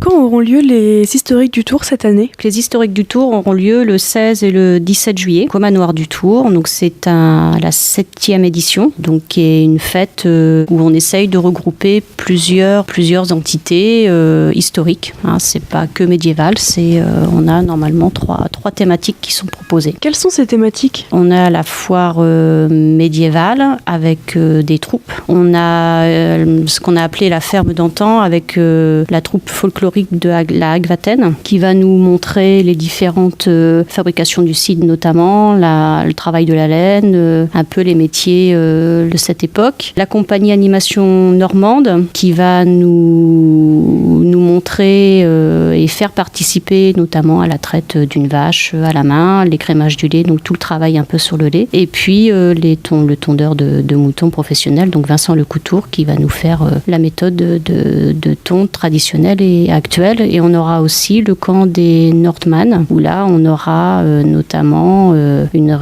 Quand auront lieu les historiques du Tour cette année ? Les historiques du Tour auront lieu le 16 et le 17 juillet au Manoir du Tour. Donc c'est la 7e édition, donc qui est une fête où on essaye de regrouper plusieurs entités historiques. C'est pas que médiéval, on a normalement trois thématiques qui sont proposées. Quelles sont ces thématiques ? On a la foire médiévale avec des troupes. On a ce qu'on a appelé la ferme d'antan avec la troupe folklorique de la Hagvaten qui va nous montrer les différentes fabrications du cidre notamment, le travail de la laine, un peu les métiers de cette époque. La compagnie animation normande qui va nous montrer et faire participer notamment à la traite d'une vache à la main, l'écrémage du lait, donc tout le travail un peu sur le lait. Et puis le tondeur de moutons professionnel, donc Vincent Lecoutour, qui va nous faire la méthode de tonte traditionnelle et actuelle. Et on aura aussi le camp des Nordmann, où là on aura notamment une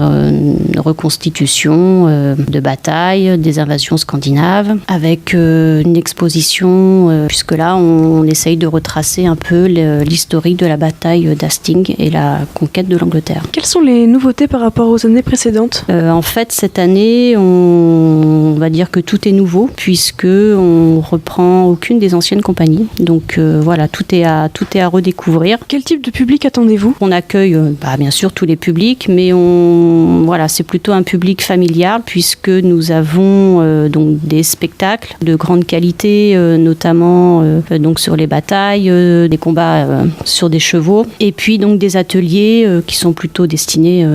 reconstitution de bataille, des invasions scandinaves, avec une exposition, puisque là on essaye de retracer un peu l'historique de la bataille d'Hastings et la conquête de l'Angleterre. Quelles sont les nouveautés par rapport aux années précédentes ? En fait, cette année, on va dire que tout est nouveau, puisque on reprend aucune des anciennes compagnies. Donc voilà, tout est à redécouvrir. Quel type de public attendez-vous ? On accueille bien sûr tous les publics, mais c'est plutôt un public familial, puisque nous avons donc des spectacles de grande qualité, notamment donc sur les batailles, des combats sur des chevaux, et puis donc des ateliers qui sont plutôt destinés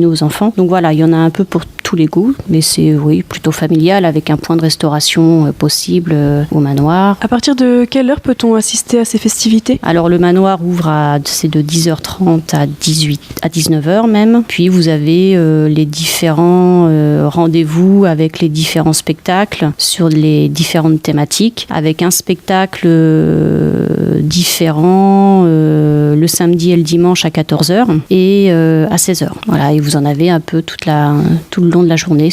aux enfants. Donc voilà, il y en a un peu pour tous les goûts, mais c'est plutôt familial avec un point de restauration possible au manoir. À partir de quelle heure peut-on assister à ces festivités ? Alors le manoir ouvre c'est de 10h30 à 19h même. Puis vous avez les différents rendez-vous avec les différents spectacles sur les différentes thématiques, avec un spectacle différent le samedi et le dimanche à 14h et à 16h. Voilà, et vous en avez un peu tout le long de la journée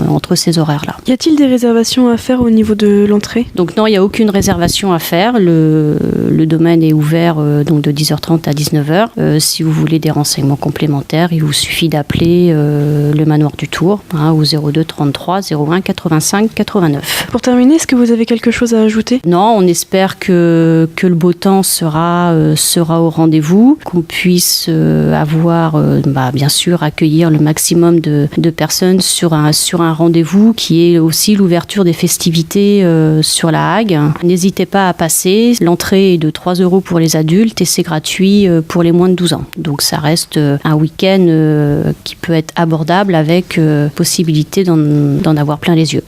entre ces horaires-là. Y a-t-il des réservations à faire au niveau de l'entrée ? Donc non, il n'y a aucune réservation à faire. Le domaine est ouvert donc de 10h30 à 19h. Si vous voulez des renseignements complémentaires, il vous suffit d'appeler le Manoir du Tour au 02 33 01 85 89. Pour terminer, est-ce que vous avez quelque chose à ajouter ? Non, on espère que le beau temps sera au rendez-vous, qu'on puisse bien sûr accueillir le maximum de personnes sur un rendez-vous qui est aussi l'ouverture des festivités sur la Hague. N'hésitez pas à passer. L'entrée est de 3 € pour les adultes et c'est gratuit pour les moins de 12 ans. Donc ça reste un week-end qui peut être abordable avec possibilité d'en avoir plein les yeux.